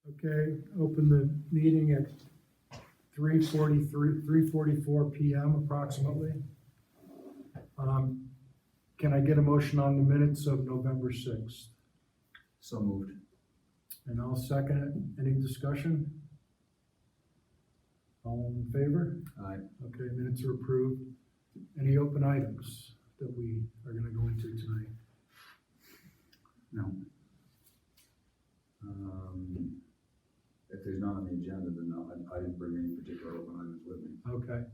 Okay, open the meeting at 3:44 PM approximately. Can I get a motion on the minutes of November 6th? So moved. And I'll second it. Any discussion? All in favor? Aye. Okay, minutes are approved. Any open items that we are gonna go into tonight? No. If there's not on the agenda, then no, I didn't bring any particular open items with me. Okay.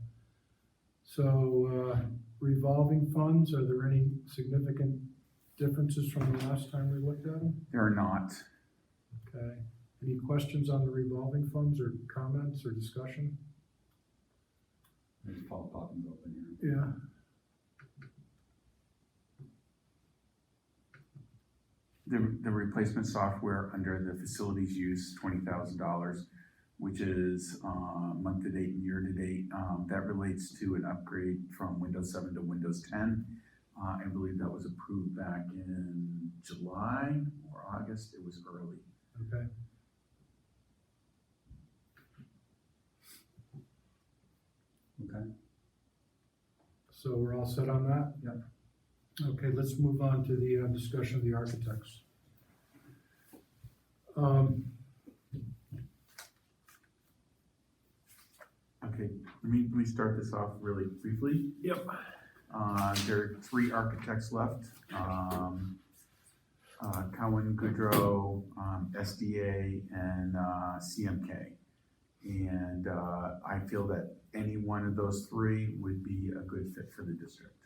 So, revolving funds, are there any significant differences from the last time we looked at them? There are not. Okay. Any questions on the revolving funds or comments or discussion? There's Paul Poppins open here. Yeah. The replacement software under the facilities use, $20,000, which is month to date and year to date. That relates to an upgrade from Windows 7 to Windows 10. I believe that was approved back in July or August. It was early. Okay. Okay. So we're all set on that? Yep. Okay, let's move on to the discussion of the architects. Okay, let me start this off really briefly. Yep. There are 3 architects left. Cowan, Goodrow, SDA, and CMK. And I feel that any one of those 3 would be a good fit for the district.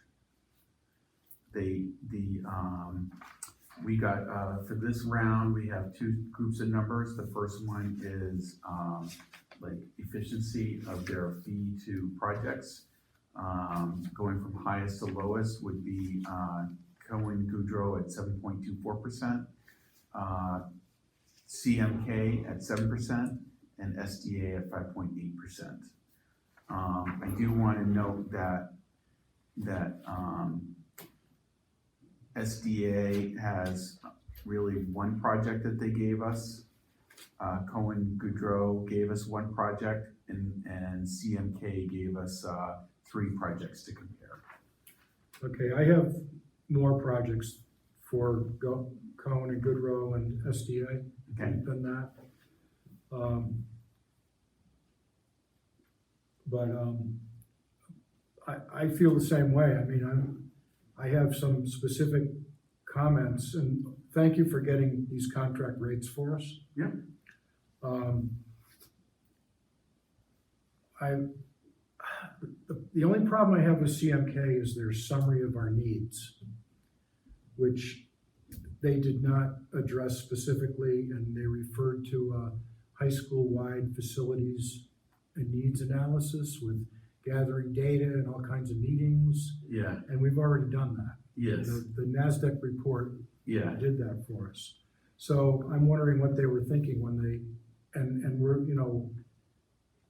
We got, for this round, we have 2 groups of numbers. The first one is like efficiency of their fee to projects. Going from highest to lowest would be Cohen Goodrow at 7.24%, CMK at 7%, and SDA at 5.8%. I do want to note that SDA has really 1 project that they gave us. Cohen Goodrow gave us 1 project, and CMK gave us 3 projects to compare. Okay, I have more projects for Cohen and Goodrow and SDA Okay. than that. But I feel the same way. I mean, I have some specific comments, and thank you for getting these contract rates for us. Yeah. The only problem I have with CMK is their summary of our needs, which they did not address specifically, and they referred to a high school-wide facilities and needs analysis with gathering data and all kinds of meetings, Yeah. and we've already done that. Yes. The NASDAQ report Yeah. did that for us. So I'm wondering what they were thinking when they, and we're,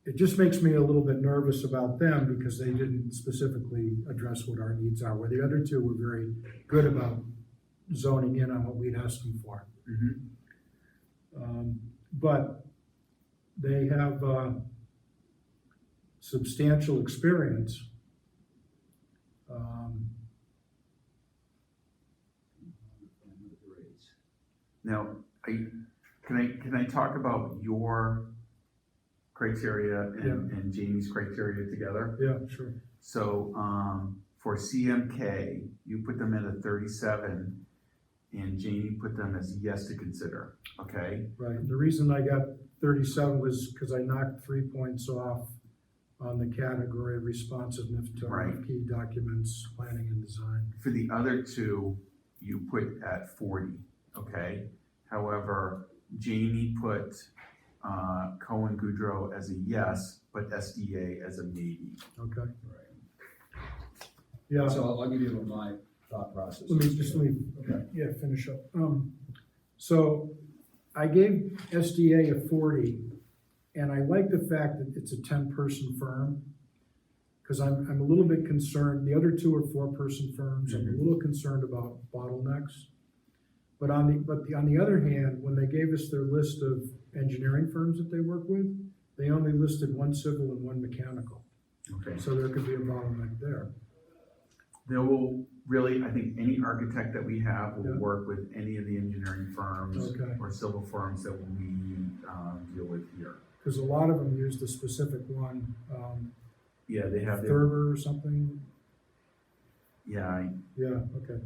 it just makes me a little bit nervous about them because they didn't specifically address what our needs are, where the other 2 were very good about zoning in on what we'd asked them for. Mm-hmm. But they have substantial experience. Now, can I talk about your criteria and Jamie's criteria together? Yeah, sure. So, for CMK, you put them at a 37, and Jamie put them as a yes to consider, okay? Right. The reason I got 37 was because I knocked 3 points off on the category of responsiveness to RFP documents, planning and design. For the other 2, you put at 40, okay? However, Jamie put Cohen Goodrow as a yes, but SDA as a maybe. Okay. Right. Yeah. So I'll give you my thought process. Let me Okay. finish up. So I gave SDA a 40, and I like the fact that it's a 10-person firm, because I'm a little bit concerned. The other 2 are 4-person firms. I'm a little concerned about bottlenecks. But on the other hand, when they gave us their list of engineering firms that they work with, they only listed one civil and one mechanical. Okay. So there could be a bottleneck there. There will really, I think any architect that we have will Yeah. work with any of the engineering firms Okay. or civil firms that we deal with here. Because a lot of them used a specific one, Yeah, they have their, Thurber or something. yeah, Yeah, okay.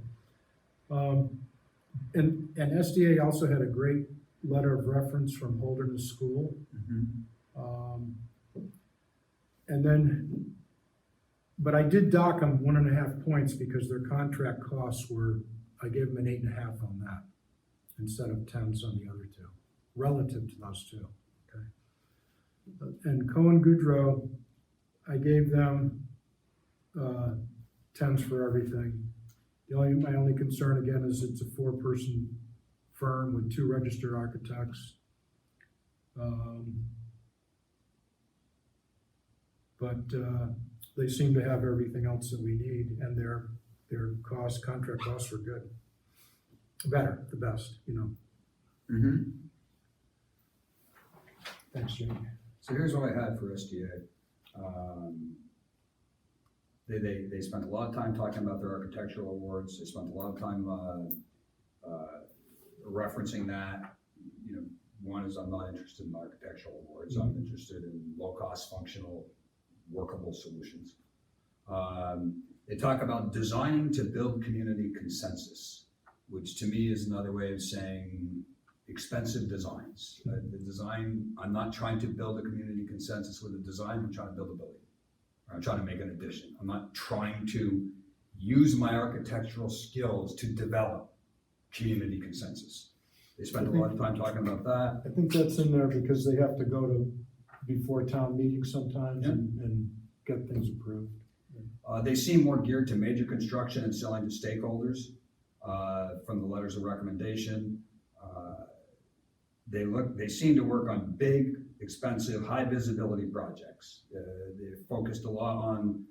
And SDA also had a great letter of reference from Holderness School. And then, but I did dock them 1.5 points because their contract costs were, I gave them an 8.5 on that instead of 10s on the other two, relative to those two, okay? And Cohen Goodrow, I gave them 10s for everything. My only concern again is it's a 4-person firm with 2 registered architects. But they seem to have everything else that we need, and their contract costs were good. The best, you know. Thanks, Jimmy. So here's what I had for SDA. They spent a lot of time talking about their architectural awards. They spent a lot of time referencing that. You know, one is I'm not interested in architectural awards. I'm interested in low-cost, functional, workable solutions. They talk about designing to build community consensus, which to me is another way of saying expensive designs. The design, I'm not trying to build a community consensus with a design, I'm trying to build a building. I'm trying to make an addition. I'm not trying to use my architectural skills to develop community consensus. They spend a lot of time talking about that. I think that's in there because they have to go to before town meetings sometimes Yeah. and get things approved. They seem more geared to major construction and selling to stakeholders from the letters of recommendation. They seem to work on big, expensive, high visibility projects. They're focused a lot on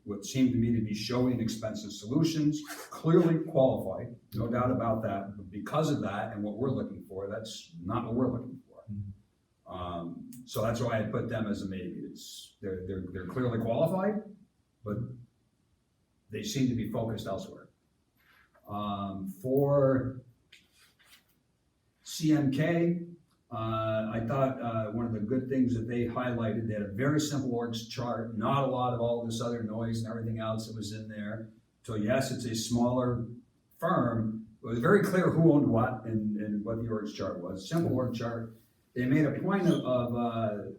what seemed to me to be showy and expensive solutions, clearly qualified, no doubt about that. But because of that and what we're looking for, that's not what we're looking for. So that's why I put them as a maybe. They're clearly qualified, but they seem to be focused elsewhere. For CMK, I thought one of the good things that they highlighted, they had a very simple org chart, not a lot of all this other noise and everything else that was in there. So yes, it's a smaller firm, but it was very clear who owned what and what the org chart was. Simple org chart. They made a point of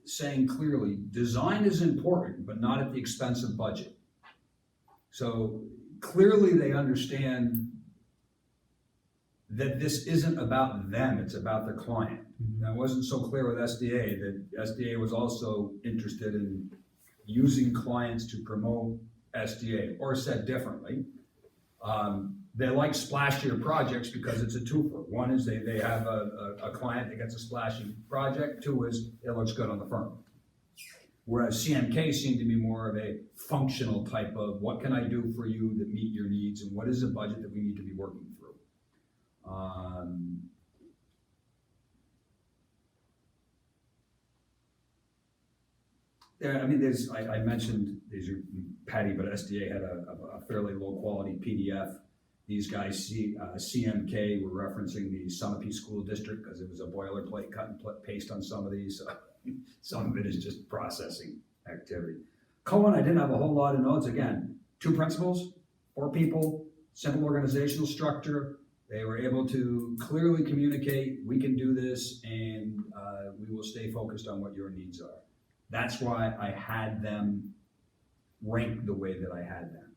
saying clearly, design is important, but not at the expense of budget. So clearly they understand that this isn't about them, it's about the client. Now, it wasn't so clear with SDA that SDA was also interested in using clients to promote SDA, or said differently. They like splashier projects because it's a twofer. One is they have a client that gets a splashy project. 2 is it looks good on the firm. Whereas CMK seemed to be more of a functional type of what can I do for you that meet your needs and what is the budget that we need to be working through. Yeah, I mean, I mentioned these are Patty, but SDA had a fairly low quality PDF. These guys, CMK, were referencing the Sunapee School District because it was a boilerplate cut and paste on some of these. So some of it is just processing activity. Cohen, I didn't have a whole lot of notes. Again, 2 principals, 4 people, simple organizational structure. They were able to clearly communicate, we can do this, and we will stay focused on what your needs are. That's why I had them ranked the way that I had them.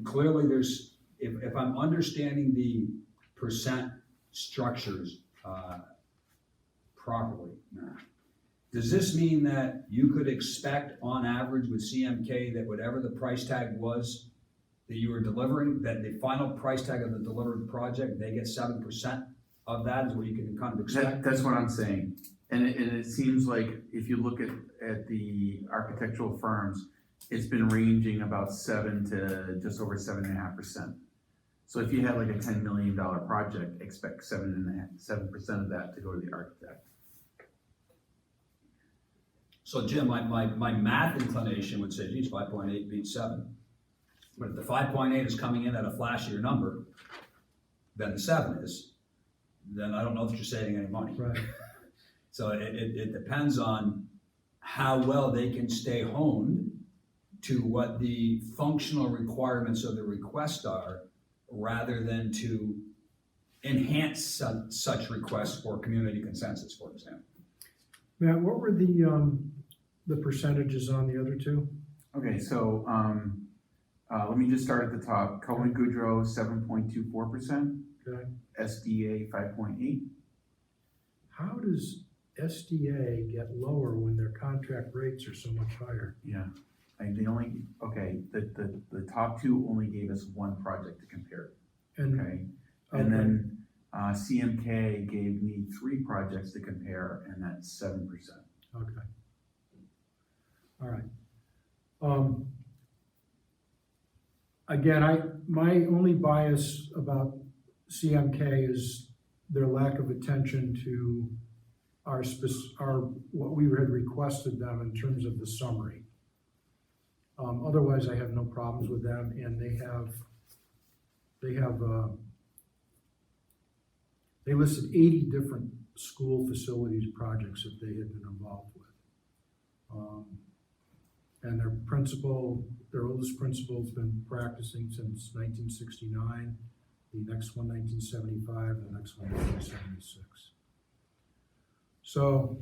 Clearly there's, if I'm understanding the percent structures properly, does this mean that you could expect on average with CMK that whatever the price tag was that you were delivering, that the final price tag of the delivered project, they get 7% of that is what you can kind of expect? That's what I'm saying. And it seems like if you look at the architectural firms, it's been ranging about 7 to just over 7.5%. So if you had like a $10 million project, expect 7% of that to go to the architect. So Jim, my math inclination would say, geez, 5.8 beats 7. But if the 5.8 is coming in at a flashier number than the 7 is, then I don't know that you're saving any money. Right. So it depends on how well they can stay honed to what the functional requirements of the request are, rather than to enhance such requests for community consensus, for example. Matt, what were the percentages on the other two? Okay, so, let me just start at the top. Cohen Goodrow, 7.24%. Okay. SDA, 5.8. How does SDA get lower when their contract rates are so much higher? Yeah, the top two only gave us one project to compare, And, okay? And then, CMK gave me 3 projects to compare, and that's 7%. okay. All right. Again, my only bias about CMK is their lack of attention to our what we had requested them in terms of the summary. Otherwise, I have no problems with them, and they listed 80 different school facilities projects that they had been involved with. And their oldest principal has been practicing since 1969, the next one 1975, and the next one 1976. So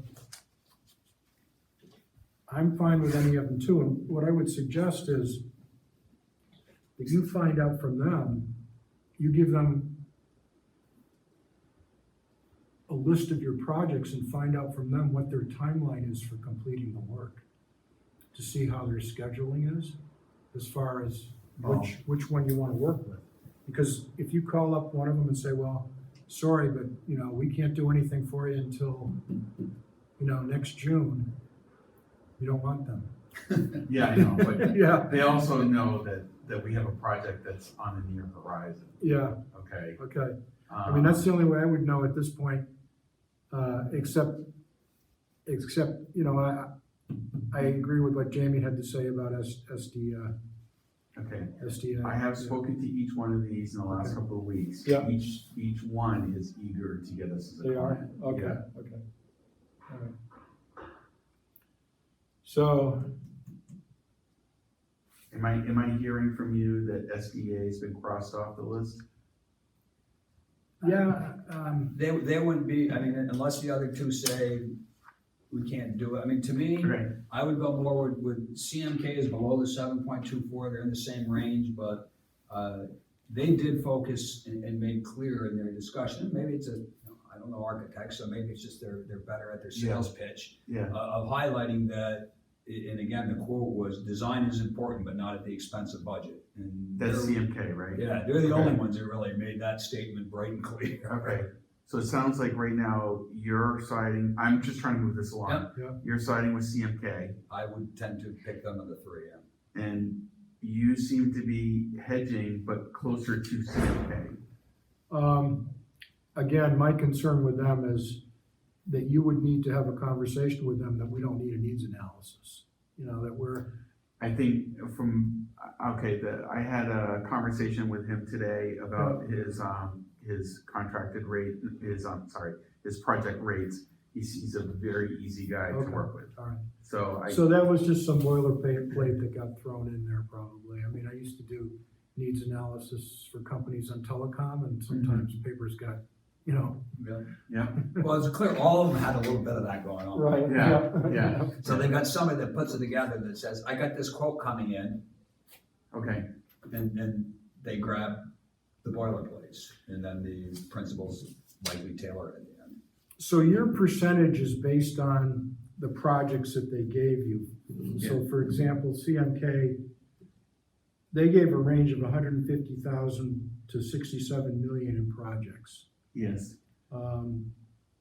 I'm fine with any of them too, and what I would suggest is that you find out from them, you give them a list of your projects and find out from them what their timeline is for completing the work, to see how their scheduling is, as far as which one you want to work with. Because if you call up one of them and say, well, sorry, but we can't do anything for you until next June, you don't want them. Yeah, I know, but Yeah, they also know that we have a project that's on the near horizon, yeah, okay? okay. I mean, that's the only way I would know at this point, except, I agree with what Jamie had to say about SDA. I have spoken to each one of these in the last couple of weeks. Yeah. Each one is eager to get us as a They are? client. Okay, Yeah. okay. All right. So, Am I hearing from you that SDA has been crossed off the list? yeah, They wouldn't be, I mean, unless the other two say we can't do it. I mean, to me, Right. I would go more with CMK is below the 7.24, they're in the same range, but they did focus and made clear in their discussion, maybe it's I don't know architects, so maybe it's just they're better at their sales pitch, Yeah, of highlighting that, and again, the quote was, design is important, but not at the expense of budget. And that's they're- CMK, right? Yeah, they're the Okay. only ones that really made that statement bright and clear. Okay, so it sounds like right now you're siding, I'm just trying to move this along. Yep. Yeah. You're siding with CMK, I would tend to pick them of the three, yeah. and you seem to be hedging, but closer to CMK. again, my concern with them is that you would need to have a conversation with them that we don't need a needs analysis. That we're, I think I had a conversation with him today about his contracted rate, his project rates. He's a very easy guy to Okay. work with. all right. So that was just some boilerplate that got thrown in there probably. I mean, I used to do needs analysis for companies on telecom, and sometimes papers got, yeah, Well, it's clear, all of them had a little bit of that going on. right. yeah. So they've got somebody that puts it together that says, I got this quote coming in, Okay, and they grab the boilerplates, and then the principals likely tailor it at the end. So your percentage is based on the projects that they gave you. So for example, CMK, they gave a range of 150,000 to 67 million in projects. yes, Um,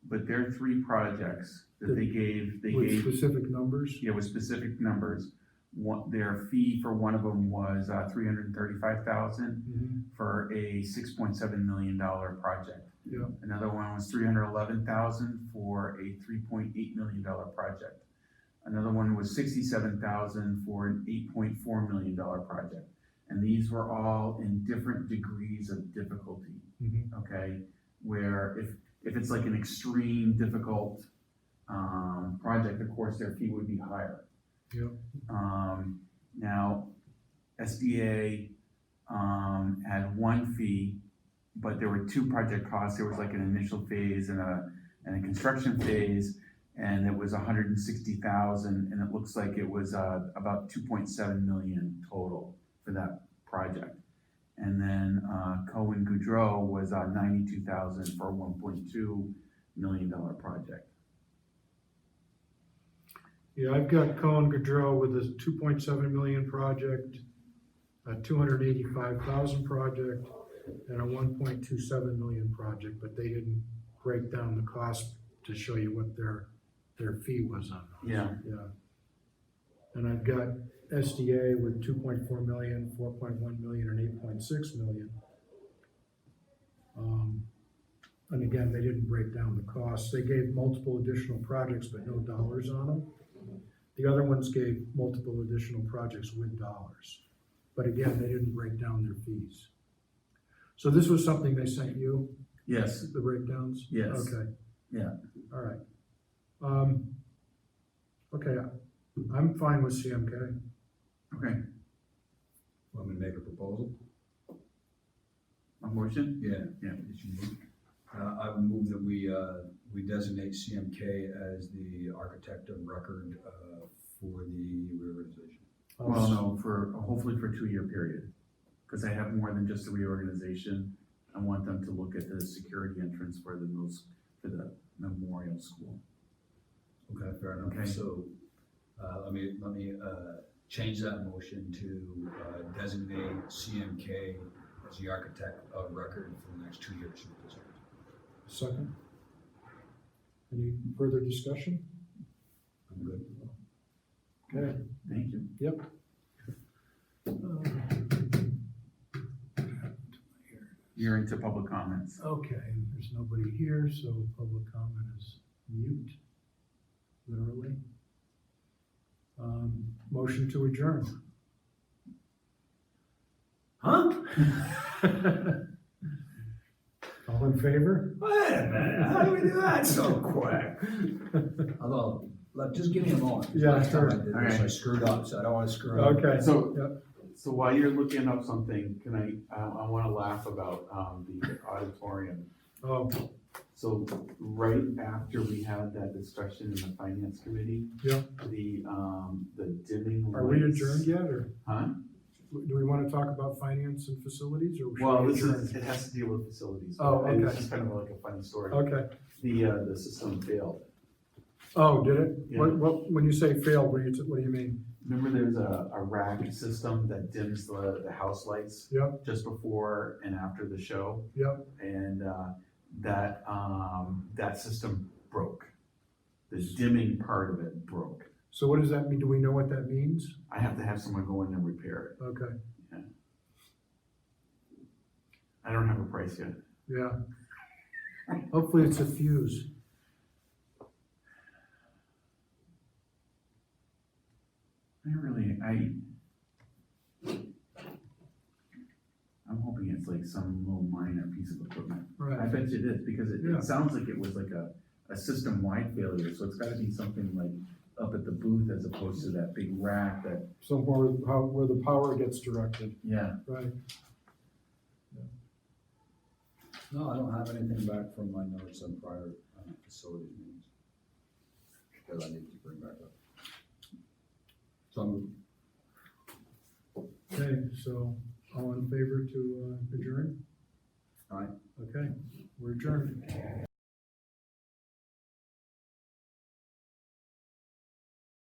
but there are 3 projects that they gave, with specific numbers. with specific numbers. their fee for one of them was $335,000 Mhm. for a $6.7 million project. Yeah. Another one was $311,000 for a $3.8 million project. Another one was $67,000 for an $8.4 million project. And these were all in different degrees of difficulty, Mhm. okay? Where if it's like an extreme difficult project, of course, their fee would be higher. Yeah. Now, SBA had one fee, but there were two project costs. There was like an initial phase and a construction phase, and it was $160,000, and it looks like it was about 2.7 million total for that project. And then Cohen Goudreau was 92,000 for a $1.2 million project. Yeah, I've got Cohen Gaudreau with a 2.7 million project, a 285,000 project, and a 1.27 million project, but they didn't break down the cost to show you what their fee was on those. Yeah. Yeah. And I've got SDA with 2.4 million, 4.1 million, and 8.6 million. And again, they didn't break down the costs. They gave multiple additional projects, but no dollars on them. The other ones gave multiple additional projects with dollars. But again, they didn't break down their fees. So this was something they sent you, Yes. the breakdowns? Yes. Okay. Yeah. All right. Okay, I'm fine with CMK. Okay. Want me to make a proposal? A motion? Yeah. Yeah. Did you move? I would move that we designate CMK as the architect of record for the reorganization. Well, no, hopefully for a 2-year period, because I have more than just a reorganization. I want them to look at the security entrance for the memorial school. Okay, fair enough. Okay. So, let me change that motion to designate CMK as the architect of record for the next 2 years. Second. Any further discussion? I'm good. Okay. Thank you. Yep. You're into public comments. Okay, there's nobody here, so public comment is mute, literally. Motion to adjourn. Huh? All in favor? Wait a minute, how do we do that so quick? Although, just give me a moment. Yeah, Last time I sure. did this, All right. I screwed up, so I don't wanna screw up. Okay. So, Yep. so while you're looking up something, I want to laugh about the auditorium. Oh, So right after we had that discussion in the finance committee. Yeah. The dimming lights. are we adjourned yet, or Huh? do we want to talk about finance and facilities, or should Well, we it adjourn? has to deal with facilities. Oh, And okay. It's just kind of like a funny story. Okay. The system failed. Oh, did it? Yeah. What, when you say failed, what do you mean? Remember there's a rack system that dims the house lights? Yep. Just before and after the show? Yep. And that system broke. The dimming part of it broke. So what does that mean? Do we know what that means? I have to have someone go in and repair it. Okay. I don't have a price yet. Yeah. Hopefully it's a fuse. I'm hoping it's like some little minor piece of equipment. I Right. bet you it is, because Yeah. it sounds like it was like a system-wide failure, so it's gotta be something like up at the booth as opposed to that big rack that, Somewhere where the power gets directed. yeah. Right. No, I don't have anything back from my notes on prior facilities meetings that I need to bring back up. So I'm Okay, so all in favor to adjourn? Aye. Okay, we're adjourned.